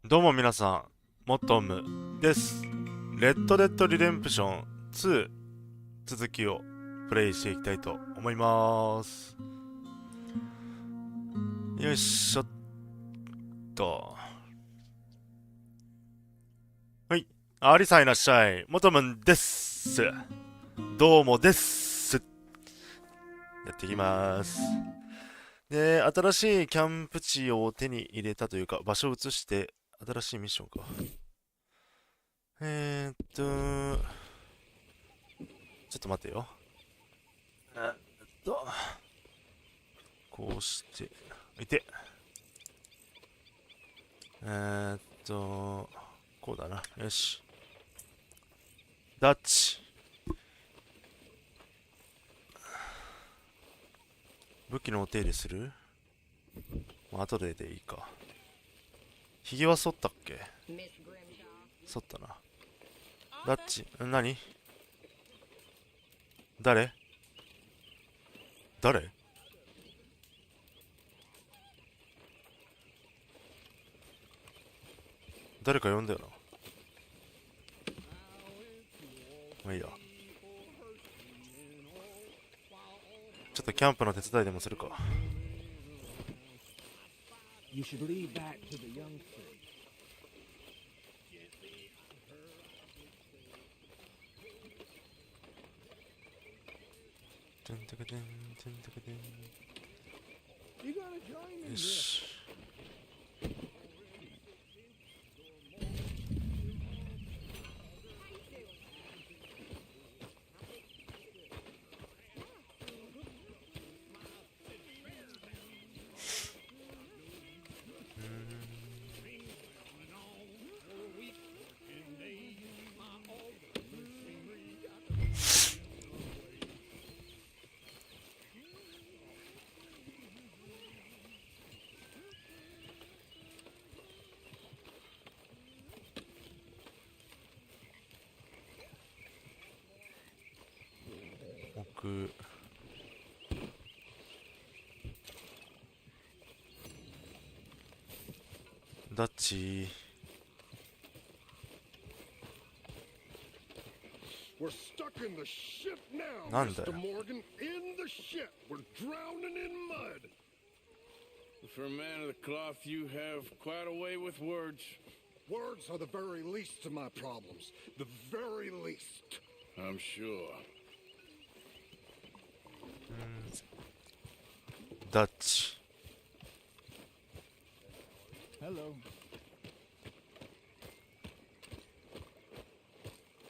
どうも皆さん、モトムです。レッドデッドリデンプション2続きをプレイしていきたいと思います。よいしょっと。はい。アリさんいらっしゃい。モトムです。どうもです。やっていきます。で、新しいキャンプ地を手に入れたというか、場所を移して新しいミッションか。ちょっと待ってよ。こうして、いて。こうだな。よし。ダッチ。武器のお手入れする？まあ、後でいいか。ひげは剃ったっけ？剃ったな。ダッチ、何？誰？誰か呼んだよな。まあいいや。ちょっとキャンプの手伝いでもするか。よし。ダッチ。We're stuck in the ship now, なんだよ。 Mr. Morgan. In the ship. We're drowning in mud. For a man of the cloth, you have quite a way with words. Words are the very least of my problems. The very least. I'm sure. ダッチ。 Hello.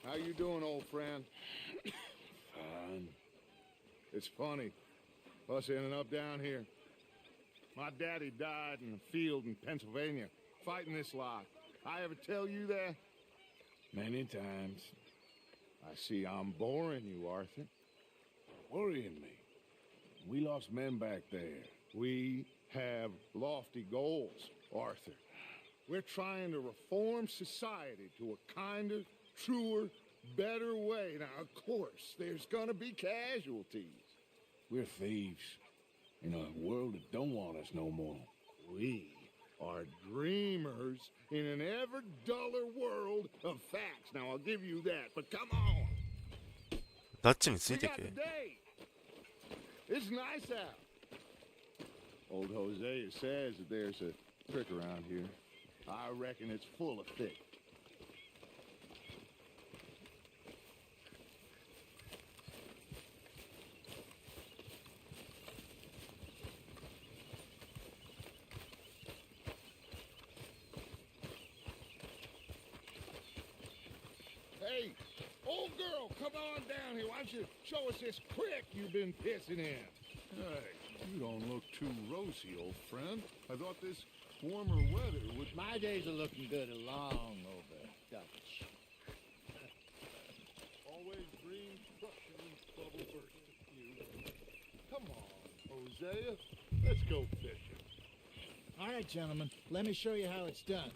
How you doing, old friend? Fine. It's funny. Us ending up down here. My daddy died in the field in Pennsylvania, fighting this lot. I ever tell you that? Many times. I see I'm boring you, Arthur. Worrying me. We lost men back there. We have lofty goals, Arthur. We're trying to reform society to a kinder, truer, better way. Now, of course, there's gonna be casualties. We're thieves. In a world that don't want us no more. We are dreamers in an ever duller world of facts. Now, I'll give you that, but come on. ダッチにつ We いて got け。 the day. It's nice out. Old Hosea says that there's a trick around here. I reckon it's full of fish. Hey, old girl, come on down here. Why don't you show us this creek you've been pissing in? Hey, you don't look too rosy, old friend. I thought this warmer weather would... My days are looking good along over, Dutch. Always green, crushing, bubble burst. You. Come on, Hosea. Let's go fishing. All right, gentlemen, let me show you how it's done.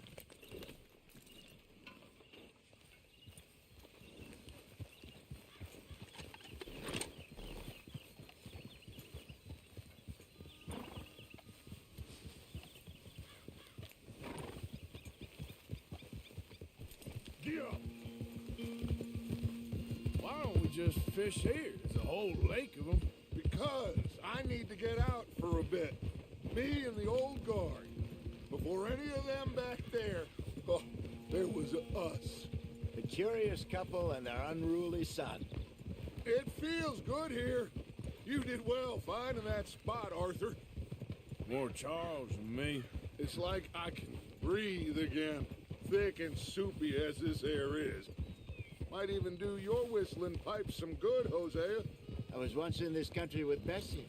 just fish here? There's a whole lake of them. Because I need to get out for a bit. Me and the old guard. Before any of them back there, oh, there was us. The curious couple and their unruly son. It feels good here. You did well finding that spot, Arthur. More Charles than me. It's like I can breathe again, thick and soupy as this air is. Might even do your whistling pipes some good, Hosea. I was once in this country with Bessie.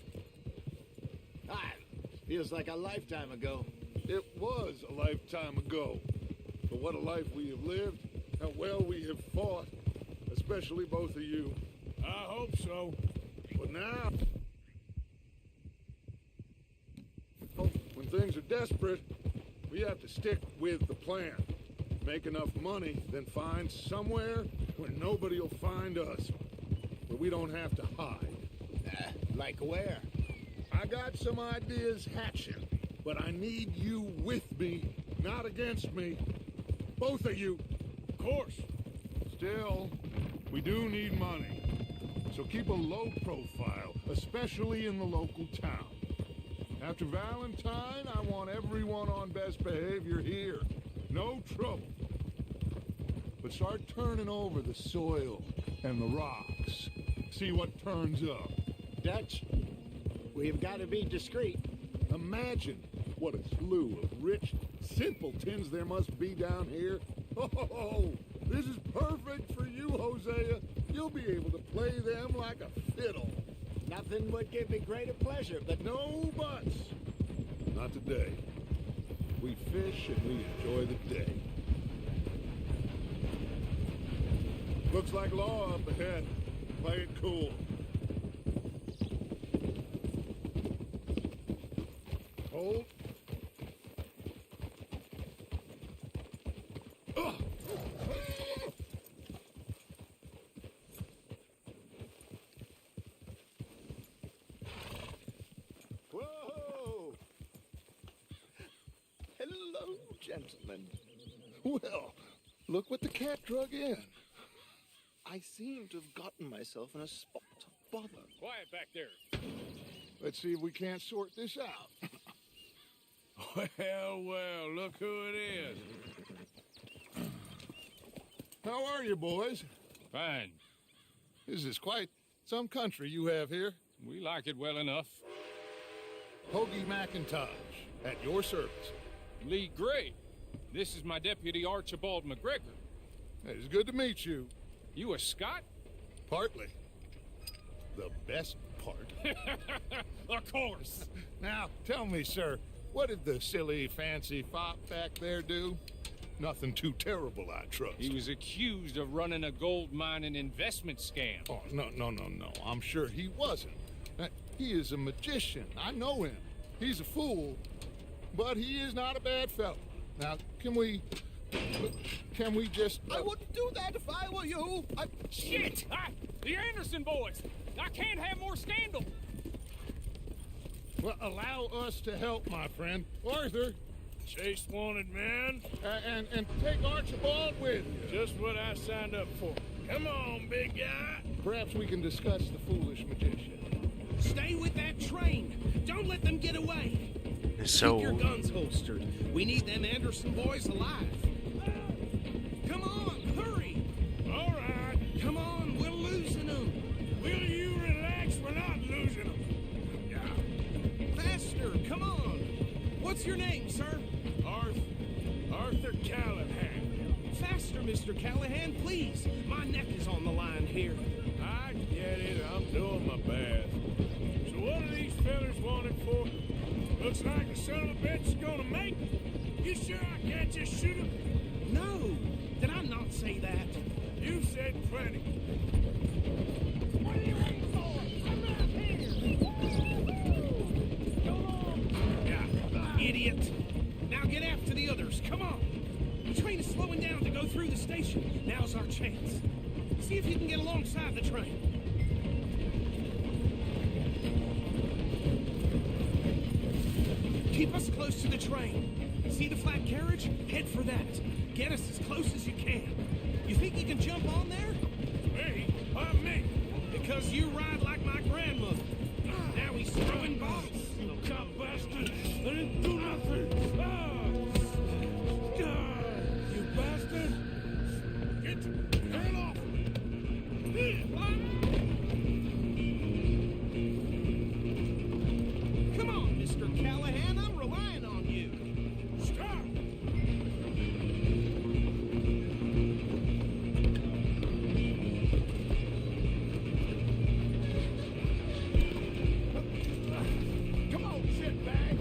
Feels like a lifetime ago. It was a lifetime ago. But what a life we have lived, how well we have fought, especially both of you. I hope so. But now, when things are desperate, we have to stick with the plan. Make enough money, then find somewhere where nobody will find us. Where we don't have to hide. Like where? I got some ideas hatching, but I need you with me, not against me. Both of you. Of course. Still, we do need money. So keep a low profile, especially in the local town. After Valentine, I want everyone on best behavior here. No trouble. But start turning over the soil and the rocks. See what turns up. Dutch, we've got to be discreet. Imagine what a slew of rich simpletons there must be down here. Oh, this is perfect for you, Hosea. You'll be able to play them like a fiddle. Nothing would give me greater pleasure, but No buts. Not today. We fish and we enjoy the day. Looks like law up ahead. Play it cool. Hold. whoa! Hello, gentlemen. Well, look what the cat drug in. I seem to have gotten myself in a spot of bother. Quiet back there. Let's see if we can't sort this out. Well, look who it is. How are you, boys? Fine. This is quite some country you have here. We like it well enough. Hoagie McIntosh, at your service. Lee Gray. This is my deputy Archibald McGregor. It's good to meet you. You a Scot? Partly. The best part. Of course. Now, tell me, sir, what did the silly, fancy fop back there do? Nothing too terrible, I trust. He was accused of running a gold mining investment scam. Oh, no. I'm sure he wasn't. He is a magician. I know him. He's a fool, but he is not a bad fellow. Now, can we just... I wouldn't do that if I were you. Shit! The Anderson boys! I can't have more scandal! Well, allow us to help, my friend. Arthur, Chase wanted man. and take Archibald with you. Just what I signed up for. Come on, big guy. Perhaps we can discuss the foolish magician. Stay with that train. Don't let them get away. So Keep your guns holstered. We need them Anderson boys alive. Come on, hurry. All right. Come on, we're losing them. Will you relax? We're not losing them. Faster, come on. What's your name, sir? Arthur Callahan. Faster, Mr. Callahan, please. My neck is on the line here. I get it. I'm doing my best. So what are these fellas wanted for? Looks like the son of a bitch is gonna make it. You sure I can't just shoot him? No, did I not say that? You said plenty. What are you waiting for? I'm out here. Go on. Yeah, idiot. Now get after the others. Come on. The train is slowing down to go through the station. Now's our chance. See if you can get alongside the train. Keep us close to the train. See the flat carriage? Head for that. Get us as close as you can. You think you can jump on there? Me? Why me? Because you ride like my grandmother. Now he's throwing bottles. You cop bastard! I didn't do nothing! You bastard! Get the hell off of me! Come on, Mr. Callahan, I'm relying on you. Stop! Come on, shitbag.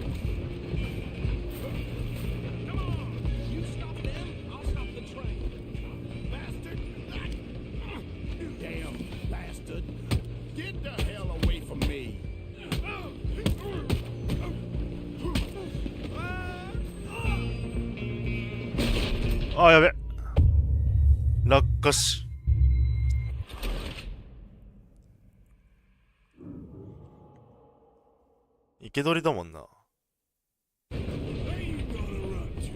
Come on. You stop them, I'll stop the train. Bastard! You damn bastard. Get the hell away from me!あーやべ。落下し。生け捕りだもんな。Where you gonna run to?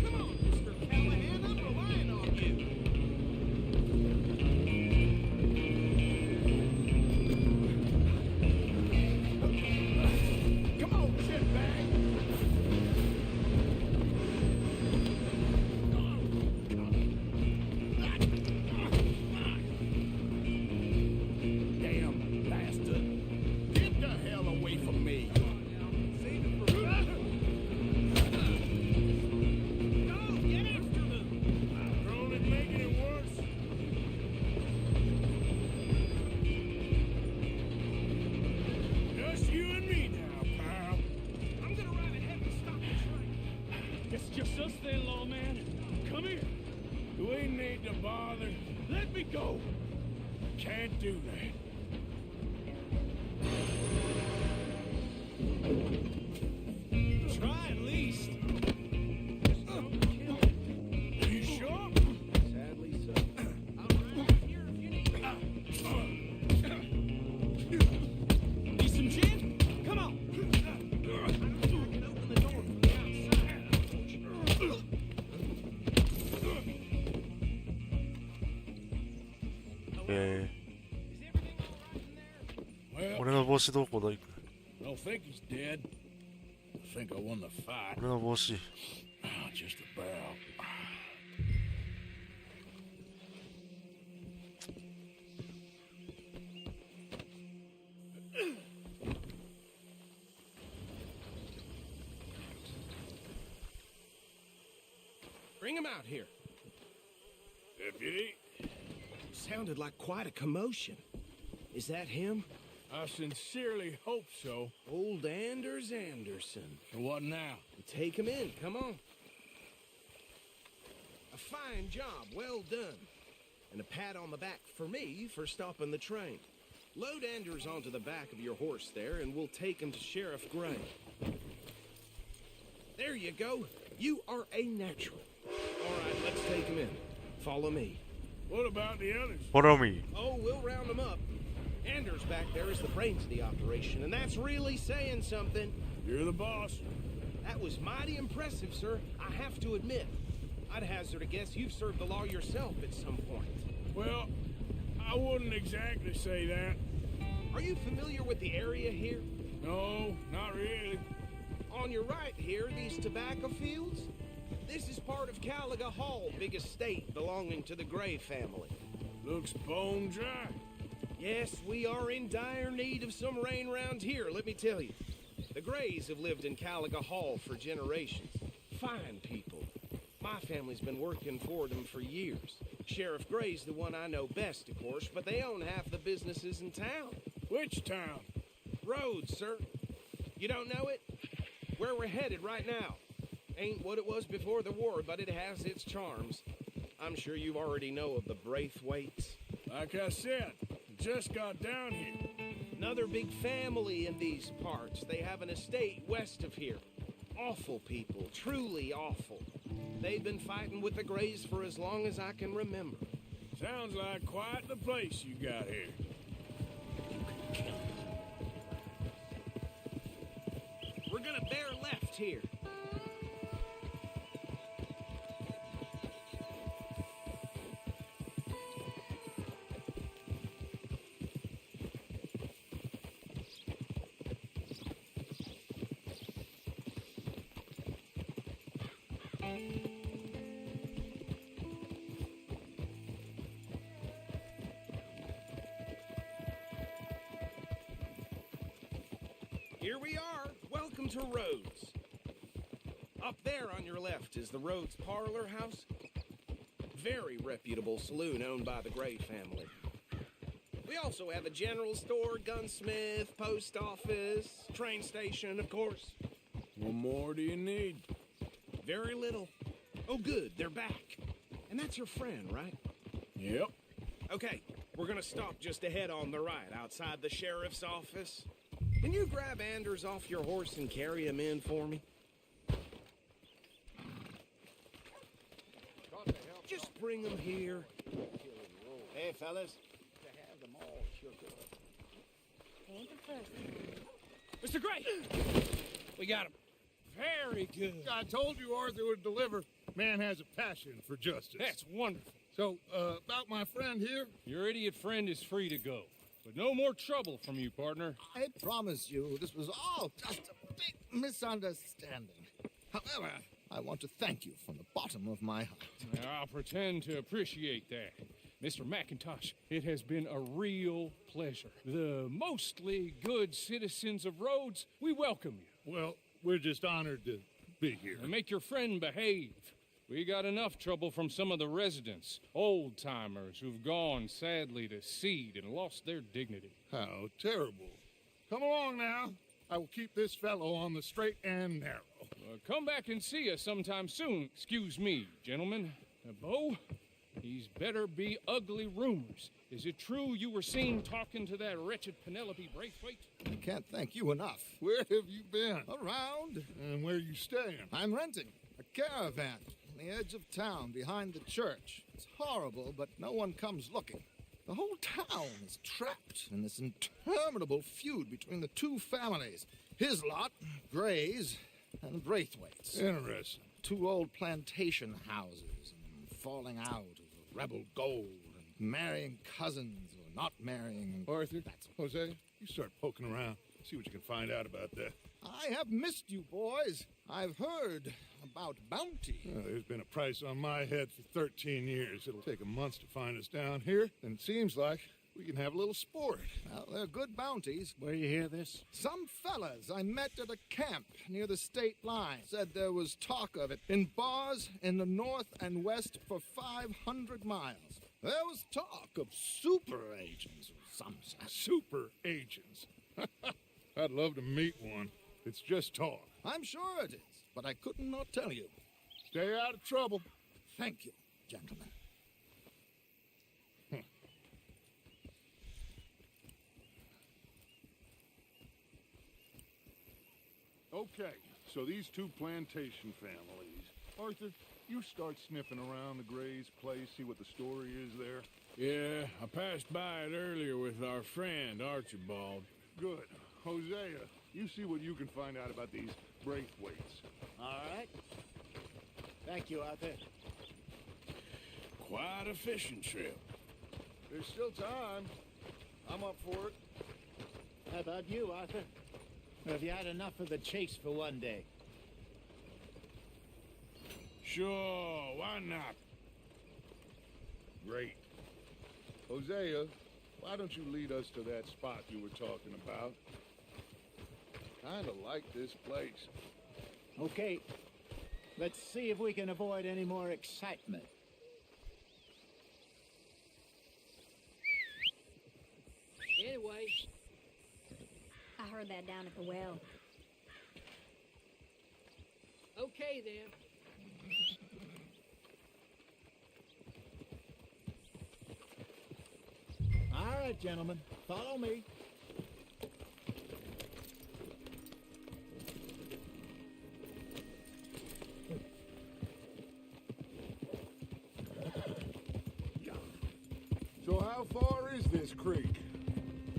Come on, Mr. Callahan, I'm relying on you. Come on, shitbag! Damn bastard. Get the hell away from me! Go, get after them. You're only making it worse. Just you and me now, pal. I'm gonna ride ahead and stop the train. It's just us then, lawman. Come here. You ain't need to bother. Let me go. Can't do that. Try at least. You sure? Sadly so. I'll ride out here if you need some gin? Come on. I can open the door from the outside.え Is everything all right in there? ー、 Well, 俺の帽子どこだい I don't think he's dead. I think I won the fight. 俺の帽子。 Just about. Bring him out here. Deputy, Sounded like quite a commotion. Is that him? I sincerely hope so. Old Anders Anderson. So what now? Take him in, come on. A fine job, well done. And a pat on the back for me for stopping the train. Load Anders onto the back of your horse there, and we'll take him to Sheriff Gray. There you go. You are a natural. All right, let's take him in. Follow me. What about the others? Follow me. Oh, we'll round them up. Anders back there is the brains of the operation, and that's really saying something. You're the boss. That was mighty impressive, sir. I have to admit. I'd hazard a guess you've served the law yourself at some point. Well, I wouldn't exactly say that. Are you familiar with the area here? No, not really. On your right here, these tobacco fields? This is part of Caliga Hall, big estate belonging to the Gray family. Looks bone dry. Yes, we are in dire need of some rain round here, let me tell you. The Grays have lived in Caliga Hall for generations. Fine people. My family's been working for them for years. Sheriff Gray's the one I know best, of course, but they own half the businesses in town. Which town? Rhodes, sir. You don't know it? Where we're headed right now. Ain't what it was before the war, but it has its charms. I'm sure you already know of the Braithwaites. Like I said, just got down here. Another big family in these parts. They have an estate west of here. Awful people, truly awful. They've been fighting with the Grays for as long as I can remember. Sounds like quite the place you got here. We're gonna bear left here. here we are. Welcome to Rhodes. Up there on your left is the Rhodes Parlor House. Very reputable saloon owned by the Gray family. We also have a general store, gunsmith, post office, train station, of course. What more do you need? Very little. Oh, good, they're back. And that's your friend, right? Yep. Okay, we're gonna stop just ahead on the right, outside the sheriff's office. Can you grab Anders off your horse and carry him in for me? Just bring him here. Hey, fellas. To have them all shook up. Ain't the first. Mr. Gray! We got him. Very good. I told you Arthur would deliver. Man has a passion for justice. That's wonderful. So, about my friend here, Your idiot friend is free to go. But no more trouble from you, partner. I promise you this was all just a big misunderstanding. However, I want to thank you from the bottom of my heart. I'll pretend to appreciate that. Mr. McIntosh, it has been a real pleasure. The mostly good citizens of Rhodes, we welcome you. well, we're just honored to be here. And make your friend behave. We got enough trouble from some of the residents, old-timers who've gone, sadly, to seed and lost their dignity. How terrible. Come along now. I will keep this fellow on the straight and narrow. Come back and see us sometime soon. Excuse me, gentlemen. Bo, these better be ugly rumors. Is it true you were seen talking to that wretched Penelope Braithwaite? I can't thank you enough. Where have you been? Around, And where you staying? I'm renting a caravan on the edge of town behind the church. It's horrible, but no one comes looking. The whole town is trapped in this interminable feud between the two families. His lot, Gray's, and Braithwaite's. Interesting. Two old plantation houses and falling out over rebel gold and marrying cousins or not marrying. Arthur, Jose, you start poking around. See what you can find out about that. I have missed you, boys. I've heard about bounty. There's been a price on my head for 13 years. It'll take a month to find us down here, and it seems like we can have a little sport. Well, they're good bounties. Where you hear this? Some fellas I met at a camp near the state line said there was talk of it in bars in the north and west for 500 miles. There was talk of super agents or some such. Super agents. I'd love to meet one. It's just talk. I'm sure it is, but I couldn't not tell you. Stay out of trouble. Thank you, gentlemen. Okay, so these two plantation families. Arthur, you start sniffing around the Gray's place, see what the story is there. Yeah, I passed by it earlier with our friend Archibald. Good. Hosea, you see what you can find out about these Braithwaites. All right. Thank you, Arthur. Quite a fishing trip. There's still time. I'm up for it. How about you, Arthur? Have you had enough of the chase for one day? Sure, why not? Great. Hosea, why don't you lead us to that spot you were talking about? Kinda like this place. Okay. Let's see if we can avoid any more excitement. Anyway, I heard that down at the well. Okay, then. All right, gentlemen. Follow me. So how far is this creek?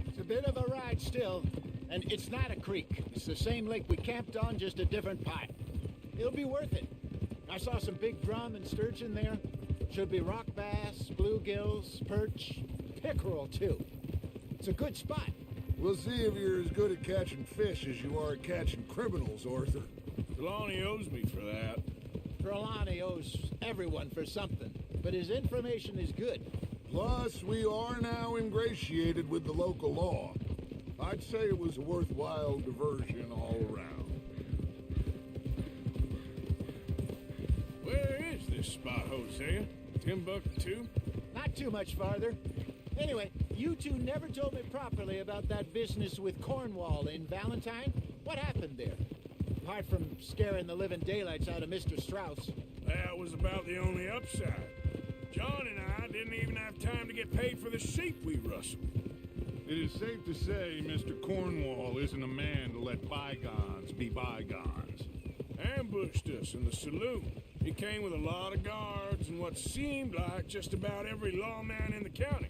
It's a bit of a ride still, and it's not a creek. It's the same lake we camped on, just a different pipe. It'll be worth it. I saw some big drum and sturgeon there. Should be rock bass, bluegills, perch, pickerel too. It's a good spot. We'll see if you're as good at catching fish as you are at catching criminals, Arthur. Trelawney owes me for that. Trelawney owes everyone for something, but his information is good. Plus, we are now ingratiated with the local law. I'd say it was a worthwhile diversion all around. Where is this spot, Hosea? Timbuktu? Not too much farther. Anyway, you two never told me properly about that business with Cornwall in Valentine. What happened there? Apart from scaring the living daylights out of Mr. Strauss. That was about the only upside. John and I didn't even have time to get paid for the sheep we rustled. It is safe to say Mr. Cornwall isn't a man to let bygones be bygones. Ambushed us in the saloon. He came with a lot of guards and what seemed like just about every lawman in the county.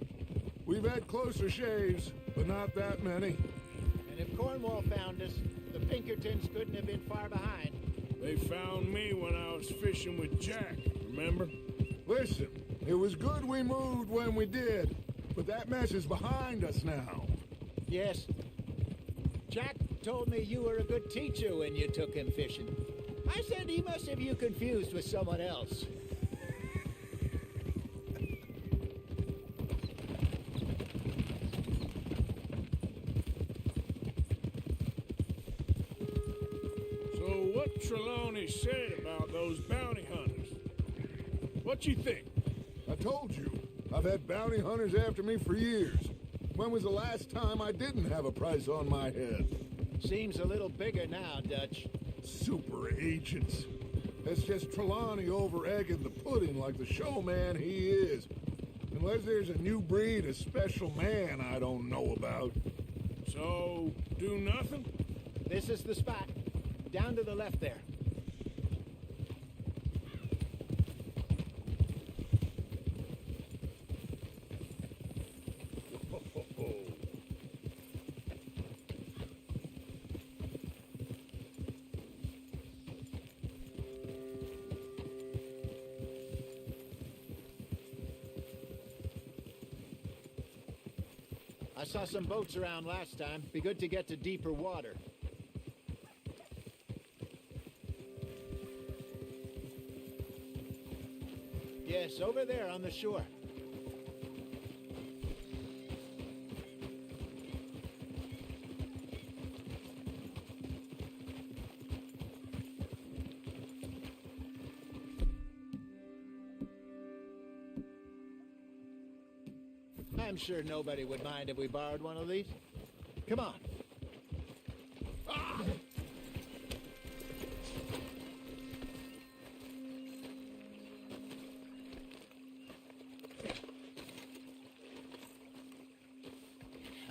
We've had closer shaves, but not that many. And if Cornwall found us, the Pinkertons couldn't have been far behind. They found me when I was fishing with Jack, remember? Listen, it was good we moved when we did, but that mess is behind us now. Yes. Jack told me you were a good teacher when you took him fishing. I said he must have you confused with someone else. So what Trelawney said about those bounty hunters? What you think? I told you, I've had bounty hunters after me for years. When was the last time I didn't have a price on my head? Seems a little bigger now, Dutch. Super agents. That's just Trelawney over-egging the pudding like the showman he is. Unless there's a new breed of special man I don't know about. So, do nothing? This is the spot. Down to the left there. I saw some boats around last time. Be good to get to deeper water. Yes, over there on the shore. I'm sure nobody would mind if we borrowed one of these. Come on. Ah!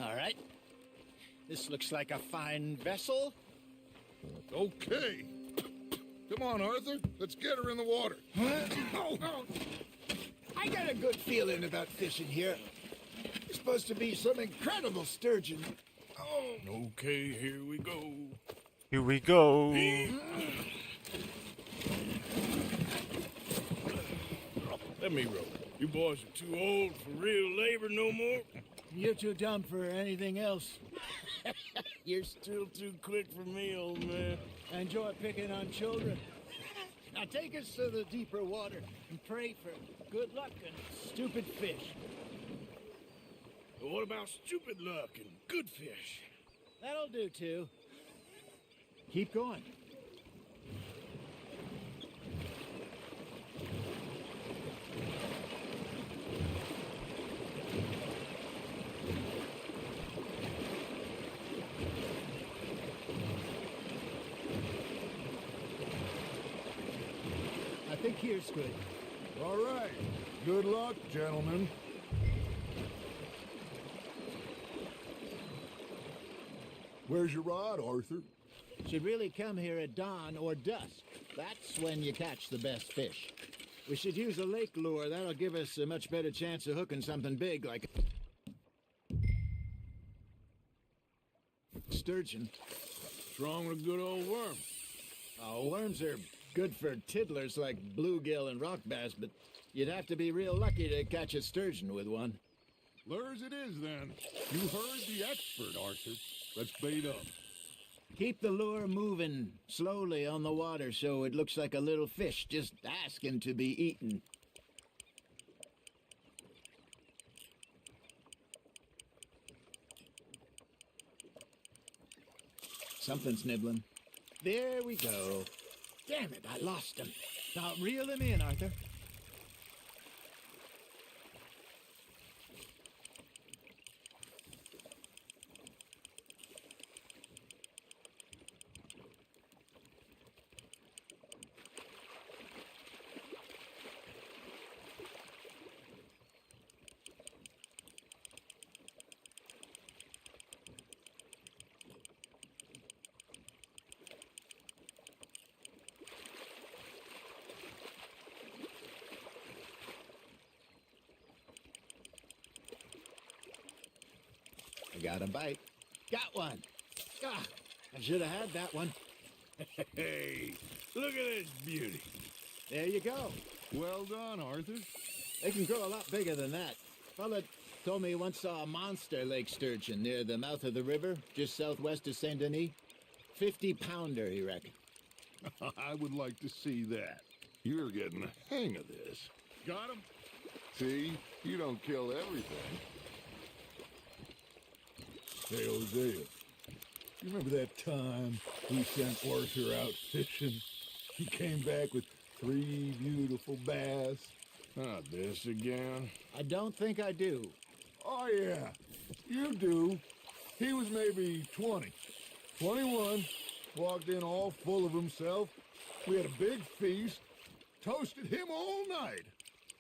All right. This looks like a fine vessel. Okay. Come on, Arthur. Let's get her in the water. Oh, I got a good feeling about fishing here. It's supposed to be some incredible sturgeon. Oh. Okay, here we go. Here we go. Let me row. You boys are too old for real labor no more. You're too dumb for anything else. You're still too quick for me, old man. I enjoy picking on children. Now take us to the deeper water and pray for good luck and stupid fish. But what about stupid luck and good fish? That'll do too. Keep going. I think here's good. All right. Good luck, gentlemen. Where's your rod, Arthur? Should really come here at dawn or dusk. That's when you catch the best fish. We should use a lake lure. That'll give us a much better chance of hooking something big like a sturgeon. What's wrong with a good old worm? Oh, worms are good for tiddlers like bluegill and rock bass, but you'd have to be real lucky to catch a sturgeon with one. Lures it is, then. You heard the expert, Arthur. Let's bait up. Keep the lure moving slowly on the water so it looks like a little fish just asking to be eaten. Something's nibbling. There we go. Damn it, I lost him. Now reel him in, Arthur. I got a bite. Got one. Ah, I should have had that one. Hey, look at this beauty. There you go. Well done, Arthur. They can grow a lot bigger than that. Fella told me he once saw a monster lake sturgeon near the mouth of the river, just southwest of Saint Denis. 50-pounder, he reckoned. I would like to see that. You're getting the hang of this. Got him? See, you don't kill everything. Hey, Hosea, you remember that time we sent Arthur out fishing? He came back with 3 beautiful bass. Not this again. I don't think I do. Oh, yeah, you do. He was maybe 20, 21, walked in all full of himself. We had a big feast, toasted him all night.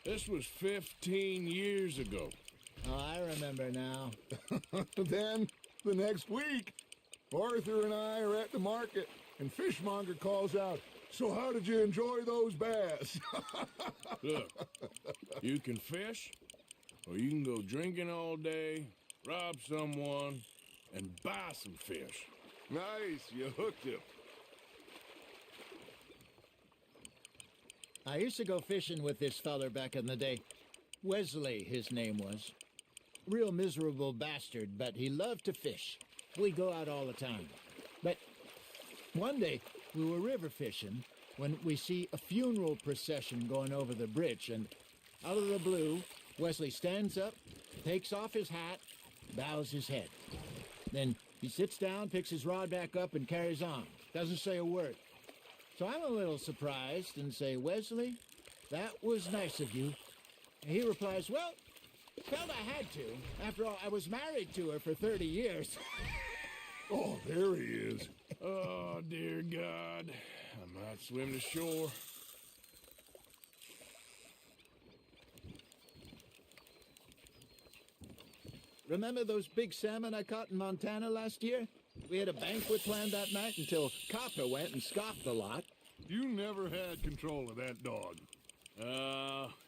This was 15 years ago. Oh, I remember now. Then, the next week, Arthur and I are at the market, and Fishmonger calls out, "So how did you enjoy those bass?" Look, you can fish, or you can go drinking all day, rob someone, and buy some fish. Nice, you hooked him. I used to go fishing with this feller back in the day. Wesley, his name was. Real miserable bastard, but he loved to fish. We'd go out all the time. But one day, we were river fishing when we see a funeral procession going over the bridge, and out of the blue, Wesley stands up, takes off his hat, bows his head. Then he sits down, picks his rod back up, and carries on. Doesn't say a word. So I'm a little surprised and say, "Wesley, that was nice of you." And he replies, "Well, felt I had to. After all, I was married to her for 30 years. Oh, there he is. Oh, dear God. I might swim to shore. Remember those big salmon I caught in Montana last year? We had a banquet planned that night until Copper went and scoffed a lot. You never had control of that dog.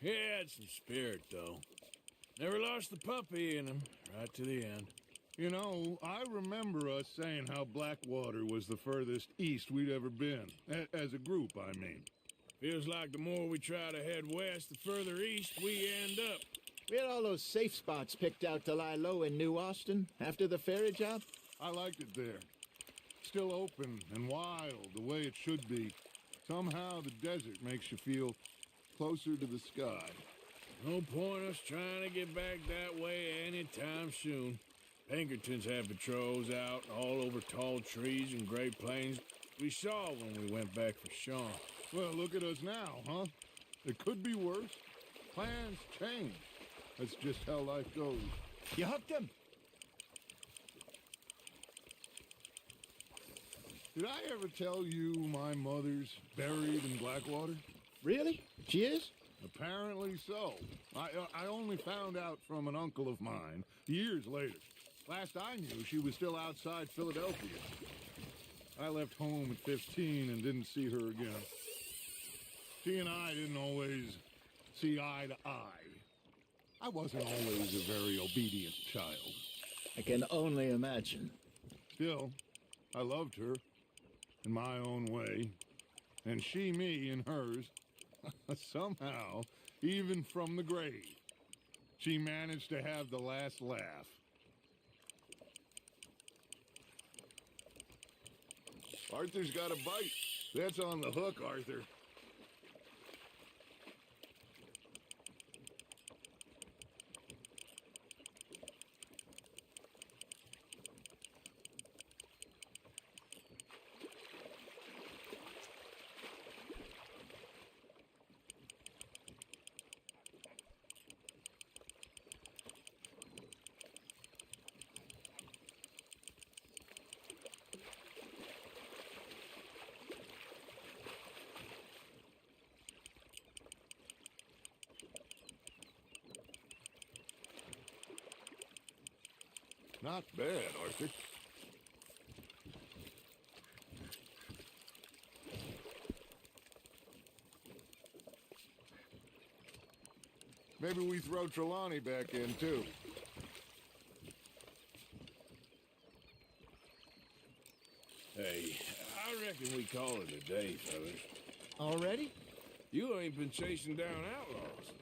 He had some spirit, though. Never lost the puppy in him, right to the end. You know, I remember us saying how Blackwater was the furthest east we'd ever been. As a group, I mean. Feels like the more we try to head west, the further east we end up. We had all those safe spots picked out to lie low in New Austin after the ferry job. I liked it there. Still open and wild, the way it should be. Somehow the desert makes you feel closer to the sky. No point us trying to get back that way anytime soon. Pinkertons had patrols out all over tall trees and Great Plains. We saw when we went back for Sean. Well, look at us now, huh? It could be worse. Plans change. That's just how life goes. You hooked him. Did I ever tell you my mother's buried in Blackwater? Really? She is? Apparently so. I only found out from an uncle of mine years later. Last I knew, she was still outside Philadelphia. I left home at 15 and didn't see her again. She and I didn't always see eye to eye. I wasn't always a very obedient child. I can only imagine. Still, I loved her in my own way, and she me in hers. Somehow, even from the grave, she managed to have the last laugh. Arthur's got a bite. That's on the hook, Arthur. Not bad, Arthur. Maybe we throw Trelawney back in, too. Hey, I reckon we call it a day, fellas. Already? You ain't been chasing down outlaws.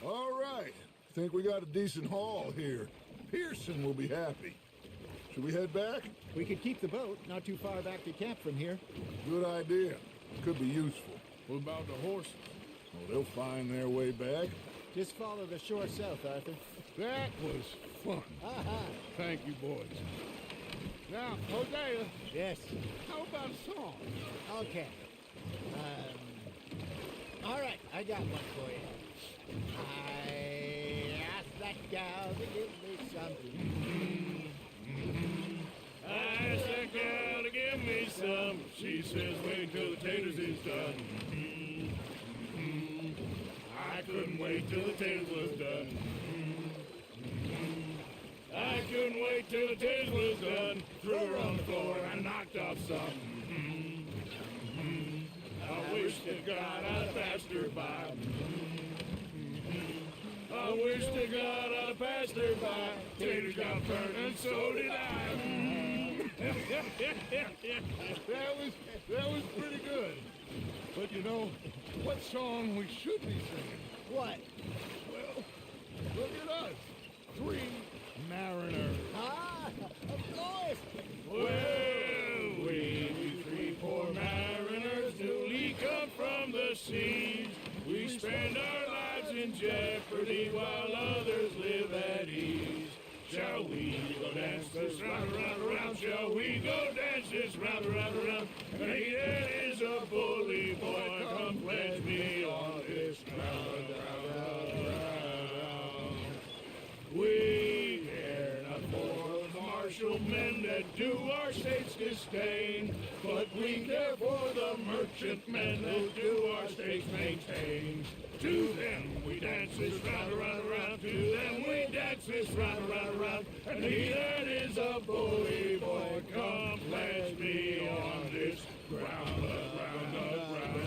All right. Think we got a decent haul here. Pearson will be happy. Should we head back? We could keep the boat not too far back to camp from here. Good idea. Could be useful. What about the horses? Well, they'll find their way back. Just follow the shore south, Arthur. That was fun. Thank you, boys. Now, Hosea, Yes. how about a song? Okay. All right, I got one for you. I asked that gal to give me something. I asked that gal to give me some. She says wait till the taters is done. I couldn't wait till the taters was done. I couldn't wait till the taters was done. Threw her on the floor and knocked off some. I wish to God I'd passed her by. I wish to God I'd passed her by. Taters got burned and so did I. That was pretty good. But you know, what song we should be singing? What? Well, look at us. 3 mariners. Ah, of course. Well, we 3 poor mariners newly come from the seas. We spend our lives in jeopardy while others live at ease. Shall we go dance this round, round, round? Shall we go dance this round, round, round? And he that is a bully boy, come pledge me on this ground, round, round. We care not for the martial men that do our states disdain, but we care for the merchant men who do our states maintain. To them we dance this round, round, round. To them we dance this round, round, round. And he that is a bully boy, come pledge me on this ground, ground, ground, ground,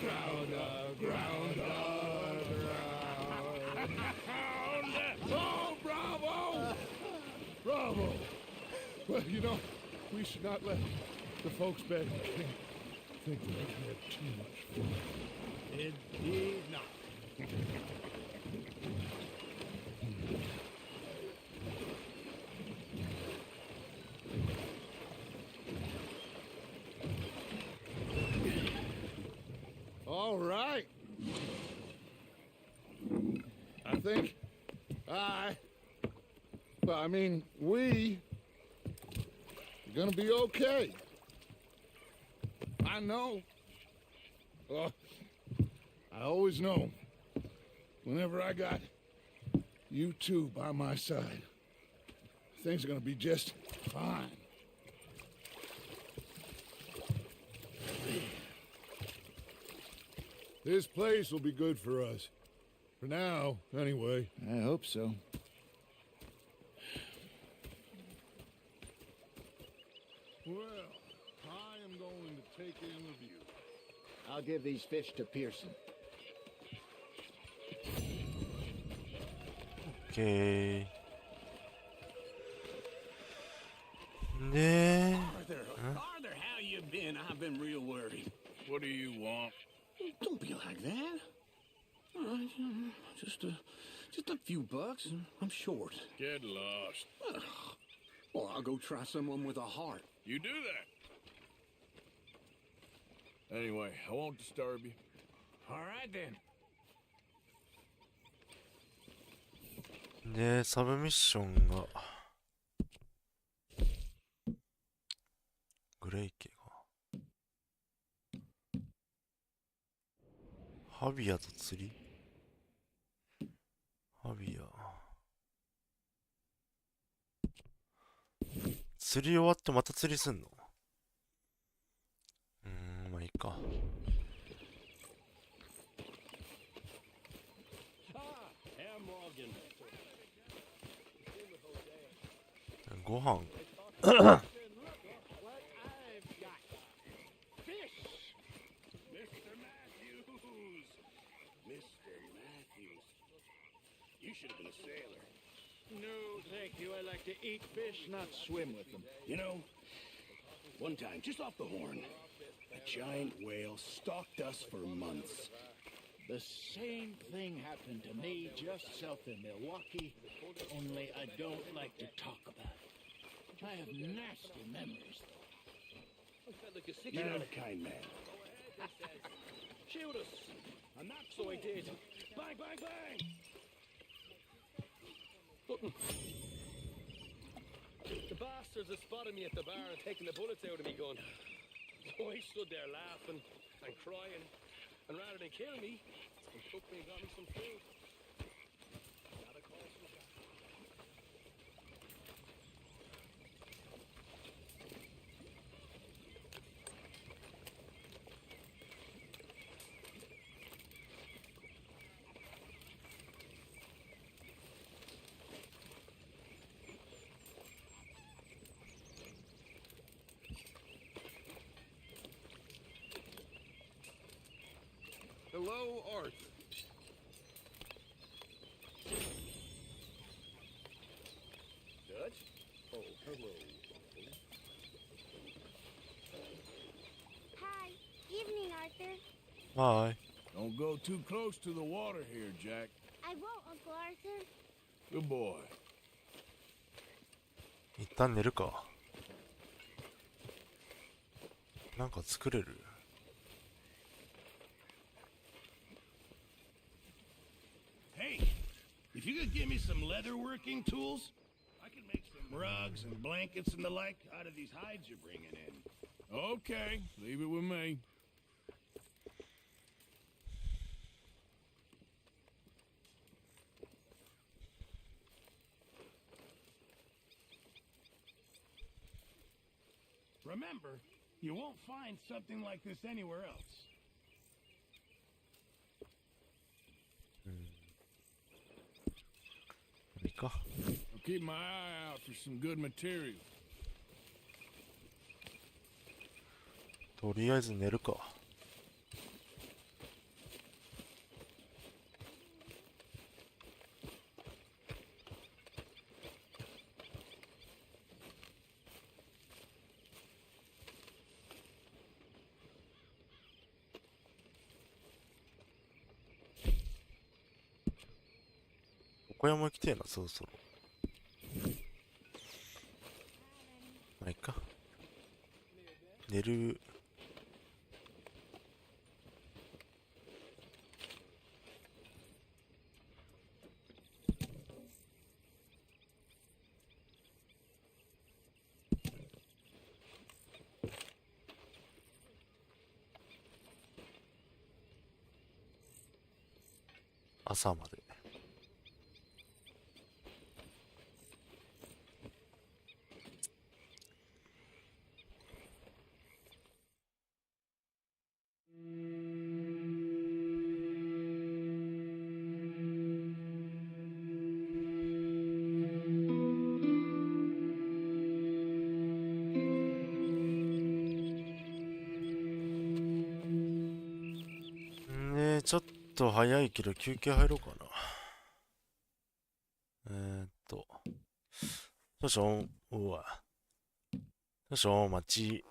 ground, ground, ground. Oh, bravo! Bravo! Well, you know, we should not let the folks back in camp think that we can have too much fun. Indeed not. All right. I think we are gonna be okay. I know. I always know. Whenever I got you two by my side, things are gonna be just fine. This place will be good for us. For now, anyway. I hope so. Well, I am going to take in the view. I'll give these fish to Pearson. OK。で、 Arthur, Arthur, how you been? I've been real worried. What do you want? Don't be like that. All right, just a few bucks, and I'm short. Get lost. Well, I'll go try someone with a heart. You do that. Anyway, I won't disturb you. All right then. で、サブミッションがグレイ家がハビアと釣りハビア釣り終わってまた釣りすんのまあいいか。ご飯。 What I've got. Fish! Mr. Matthews! Mr. Matthews. You should have been a sailor. No, thank you. I like to eat fish, not swim with them. You know, one time, just off the horn, a giant whale stalked us for months. The same thing happened to me just south of Milwaukee, only I don't like to talk about it. I have nasty memories. You're not a kind man. Shoot us! I'm not so I did. Bang, bang, bang! The bastards have spotted me at the bar and taken the bullets out of me gun. So I stood there laughing and crying, and rather than kill me, they took me and got me some food. That, of course, was that. Hello, Arthur. Dutch? Oh, hello. Hi. Evening, Arthur. はーい。 Don't go too close to the water here, Jack. I won't, Uncle Arthur. Good boy. 一旦寝るか。なんか作れる？ Hey, if you could give me some leatherworking tools, I can make some rugs and blankets and the like out of these hides you're bringing in. Okay, leave it with me. Remember, you won't find something like this anywhere else. いいか。 I'll keep my eye out for some good material. とりあえず寝るか。小山行きてえな、そろそろ。まあいいか。寝る。朝まで。ちょっと早いけど休憩入ろうかな。少々、少々お待ち。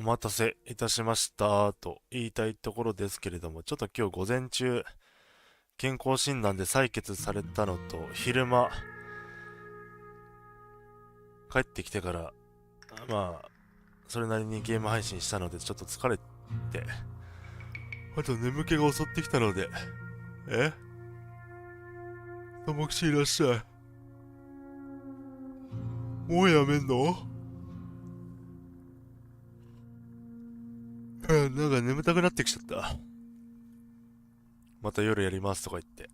待たせいたしましたと言いたいところですけれども、ちょっと今日午前中、健康診断で採血されたのと、昼間、帰ってきてから、まあ、それなりにゲーム配信したので、ちょっと疲れて、あと眠気が襲ってきたので、ともきちいらっしゃい。もうやめんの？なんか眠たくなってきちゃった。また夜やりますとか言って。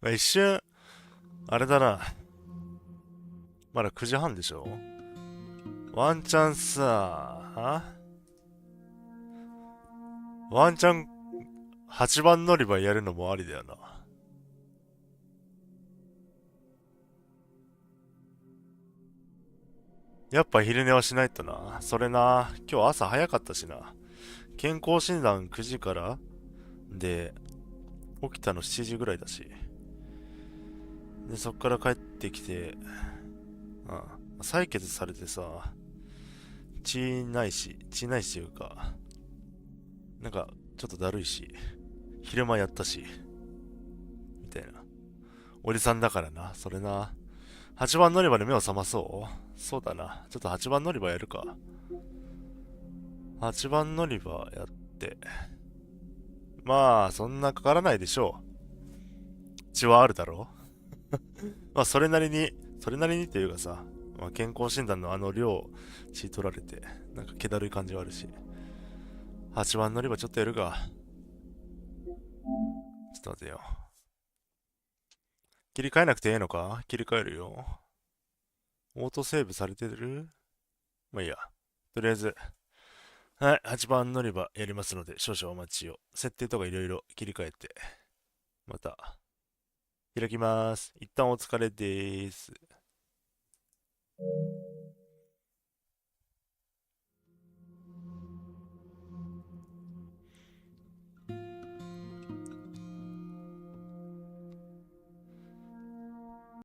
まあ一瞬、あれだな。まだ9時半でしょ？ワンチャンさ、ワンチャン8番乗り場やるのもありだよな。やっぱ昼寝はしないとな。それな。今日朝早かったしな。健康診断9時からで、起きたの7時ぐらいだし。で、そっから帰ってきて、採血されてさ、血ないしというか、なんか、ちょっとだるいし、昼間やったし、みたいな。おじさんだからな、それな。8番乗り場で目を覚まそう。そうだな。ちょっと8番乗り場やるか。8番乗り場やって。まあ、そんなかからないでしょう。血はあるだろう。まあ、それなりにっていうかさ、まあ、健康診断のあの量、血取られて、なんか気だるい感じはあるし。8番乗り場ちょっとやるか。ちょっと待てよ。切り替えなくていいのか？切り替えるよ。オートセーブされてる？まあいいや。とりあえず、はい、8番乗り場やりますので、少々お待ちを。設定とかいろいろ切り替えて、また、開きます。一旦お疲れでーす。